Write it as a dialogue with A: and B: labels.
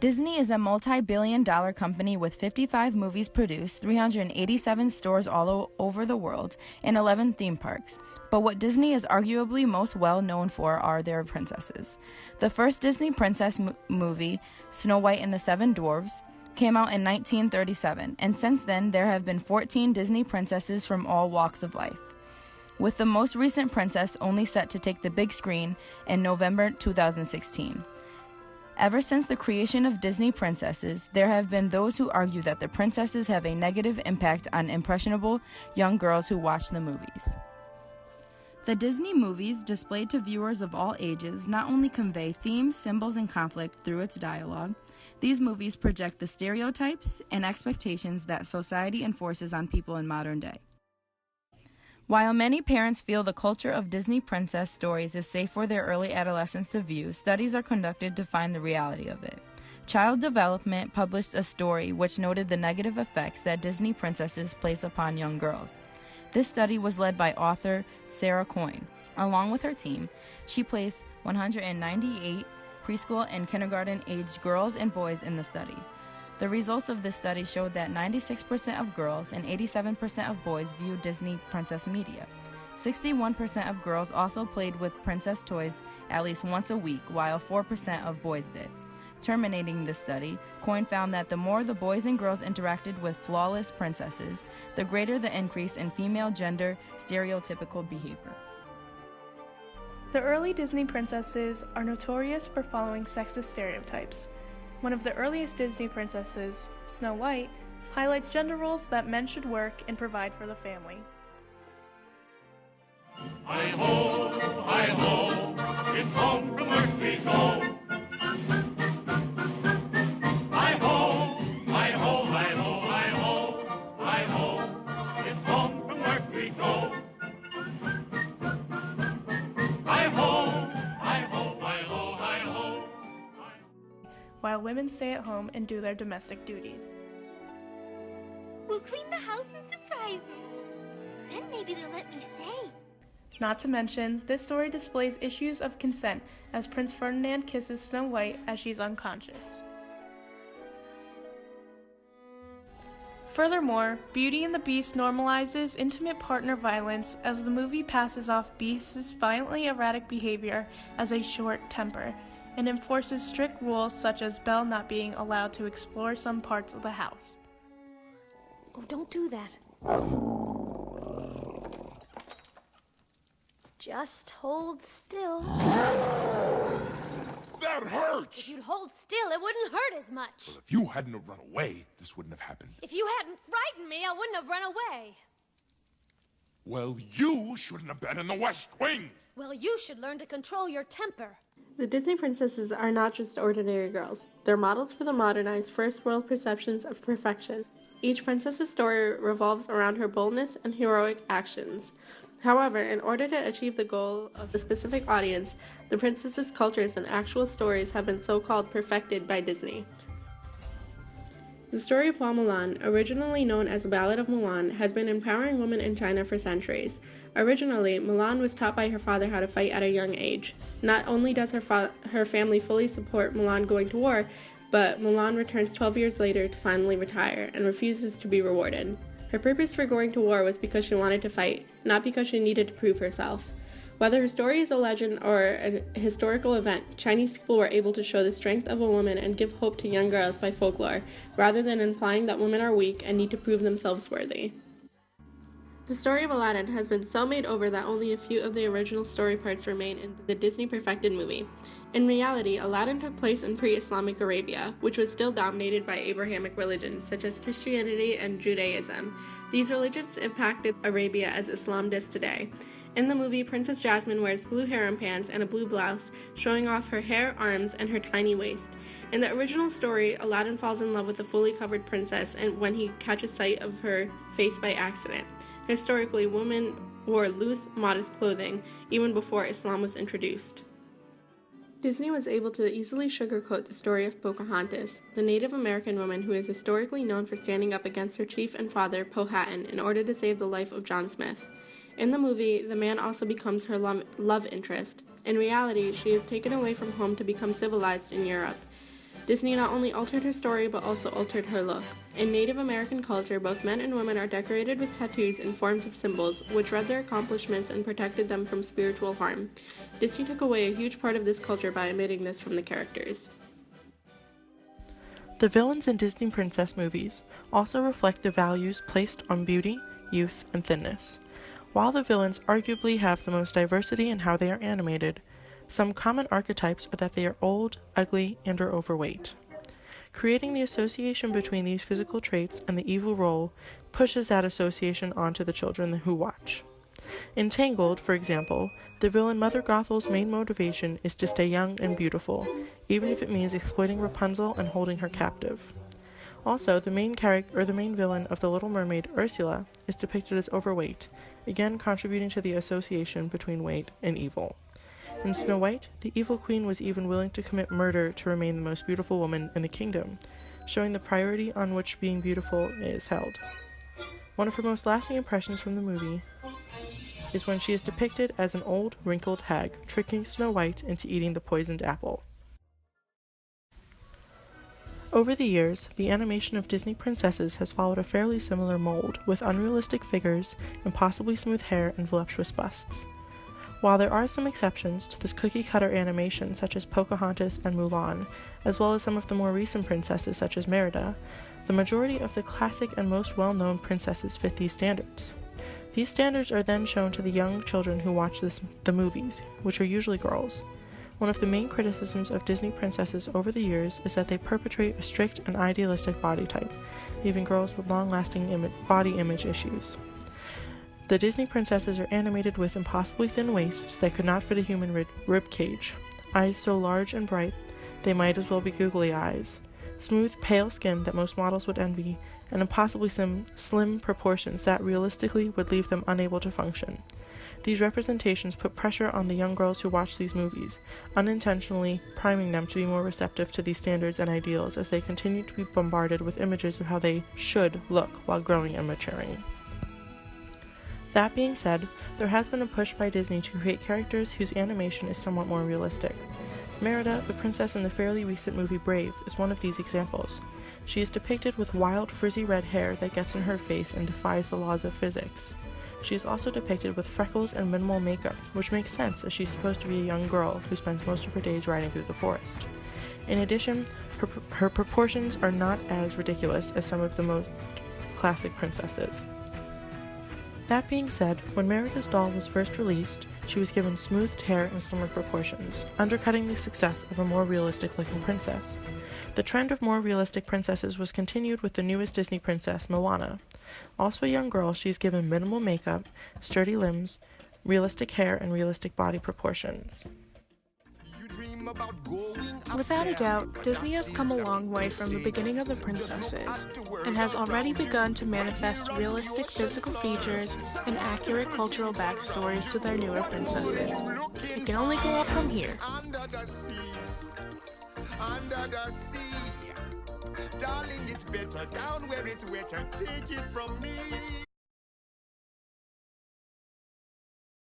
A: Disney is a multi-billion-dollar company with 55 movies produced, 387 stores over the world, and 11 theme parks. But what Disney is arguably most well known for are their princesses. The first Disney princess movie, Snow White and the Seven Dwarfs, came out in 1937, and since then there have been 14 Disney princesses from all walks of life, with the most recent princess only set to take the big screen in November 2016. Ever since the creation of Disney princesses, there have been those who argue that the princesses have a negative impact on impressionable young girls who watch the movies. The Disney movies, displayed to viewers of all ages, not only convey themes, symbols, and conflict through its dialogue. These movies project the stereotypes and expectations that society enforces on people in modern day. While many parents feel the culture of Disney princess stories is safe for their early adolescents to view, studies are conducted to find the reality of it. Child Development published a story which noted the negative effects that Disney princesses place upon young girls. This study was led by author Sarah Coyne. Along with her team, she placed 198 preschool and kindergarten-aged girls and boys in the study. The results of this study showed that 96% of girls and 87% of boys viewed Disney princess media. 61% of girls also played with princess toys at least once a week, while 4% of boys did. Terminating this study, Coyne found that the more the boys and girls interacted with flawless princesses, the greater the increase in female gender stereotypical behavior.
B: The early Disney princesses are notorious for following sexist stereotypes. One of the earliest Disney princesses, Snow White, highlights gender roles that men should work and provide for the family.
C: Hi-ho, hi-ho, it's home from work we go. Hi-ho, hi-ho, hi-ho, hi-ho, hi-ho, it's home from work we go. Hi-ho, hi-ho, hi-ho, hi-ho.
B: While women stay at home and do their domestic duties.
D: We'll clean the house and surprise them. Then maybe they'll let me stay.
B: Not to mention, this story displays issues of consent as Prince Ferdinand kisses Snow White as she's unconscious. Furthermore, Beauty and the Beast normalizes intimate partner violence as the movie passes off Beast's violently erratic behavior as a short temper, and enforces strict rules such as Belle not being allowed to explore some parts of the house.
D: Oh, don't do that. Just hold still.
E: That hurts!
D: If you'd hold still, it wouldn't hurt as much.
E: Well, if you hadn't have run away, this wouldn't have happened.
D: If you hadn't frightened me, I wouldn't have run away.
E: Well, you shouldn't have been in the West Wing!
D: Well, you should learn to control your temper.
F: The Disney princesses are not just ordinary girls. They're models for the modernized first world perceptions of perfection. Each princess's story revolves around her boldness and heroic actions. However, in order to achieve the goal of the specific audience, the princesses' cultures and actual stories have been so-called perfected by Disney. The story of Hua Mulan, originally known as the Ballad of Mulan, has been empowering women in China for centuries. Originally, Mulan was taught by her father how to fight at a young age. Not only does her family fully support Mulan going to war, but Mulan returns 12 years later to finally retire and refuses to be rewarded. Her purpose for going to war was because she wanted to fight, not because she needed to prove herself. Whether her story is a legend or a historical event, Chinese people were able to show the strength of a woman and give hope to young girls by folklore, rather than implying that women are weak and need to prove themselves worthy. The story of Aladdin has been so made over that only a few of the original story parts remain in the Disney perfected movie. In reality, Aladdin took place in pre-Islamic Arabia, which was still dominated by Abrahamic religions such as Christianity and Judaism. These religions impacted Arabia as Islam does today. In the movie, Princess Jasmine wears blue harem pants and a blue blouse, showing off her hair, arms, and her tiny waist. In the original story, Aladdin falls in love with a fully covered princess and when he catches sight of her face by accident. Historically, women wore loose, modest clothing, even before Islam was introduced. Disney was able to easily sugarcoat the story of Pocahontas, the Native American woman who is historically known for standing up against her chief and father, Powhatan, in order to save the life of John Smith. In the movie, the man also becomes her love interest. In reality, she is taken away from home to become civilized in Europe. Disney not only altered her story but also altered her look. In Native American culture, both men and women are decorated with tattoos in forms of symbols, which read their accomplishments and protected them from spiritual harm. Disney took away a huge part of this culture by omitting this from the characters.
G: The villains in Disney princess movies also reflect the values placed on beauty, youth, and thinness. While the villains arguably have the most diversity in how they are animated, some common archetypes are that they are old, ugly, and are overweight. Creating the association between these physical traits and the evil role pushes that association onto the children who watch. In Tangled, for example, the villain Mother Gothel's main motivation is to stay young and beautiful, even if it means exploiting Rapunzel and holding her captive. Also, the main villain of The Little Mermaid, Ursula, is depicted as overweight, again contributing to the association between weight and evil. In Snow White, the evil queen was even willing to commit murder to remain the most beautiful woman in the kingdom, showing the priority on which being beautiful is held. One of her most lasting impressions from the movie is when she is depicted as an old, wrinkled hag, tricking Snow White into eating the poisoned apple. Over the years, the animation of Disney princesses has followed a fairly similar mold, with unrealistic figures, impossibly smooth hair, and voluptuous busts. While there are some exceptions to this cookie-cutter animation such as Pocahontas and Mulan, as well as some of the more recent princesses such as Merida, the majority of the classic and most well-known princesses fit these standards. These standards are then shown to the young children who watch the movies, which are usually girls. One of the main criticisms of Disney princesses over the years is that they perpetrate a strict and idealistic body type, leaving girls with long-lasting body image issues. The Disney princesses are animated with impossibly thin waists that could not fit a human rib cage, eyes so large and bright they might as well be googly eyes, smooth, pale skin that most models would envy, and impossibly slim proportions that realistically would leave them unable to function. These representations put pressure on the young girls who watch these movies, unintentionally priming them to be more receptive to these standards and ideals as they continue to be bombarded with images of how they should look while growing and maturing. That being said, there has been a push by Disney to create characters whose animation is somewhat more realistic. Merida, the princess in the fairly recent movie Brave, is one of these examples. She is depicted with wild, frizzy red hair that gets in her face and defies the laws of physics. She is also depicted with freckles and minimal makeup, which makes sense as she's supposed to be a young girl who spends most of her days riding through the forest. In addition, her proportions are not as ridiculous as some of the most classic princesses. That being said, when Merida's doll was first released, she was given smoothed hair and slimmer proportions, undercutting the success of a more realistic-looking princess. The trend of more realistic princesses was continued with the newest Disney princess, Moana. Also a young girl, she is given minimal makeup, sturdy limbs, realistic hair, and realistic body proportions.
B: Without a doubt, Disney has come a long way from the beginning of the princesses, and has already begun to manifest realistic physical features and accurate cultural backstories to their newer princesses. It can only go up from here.
H: Under the sea, darling, it's better down where it's wetter. Take it from me.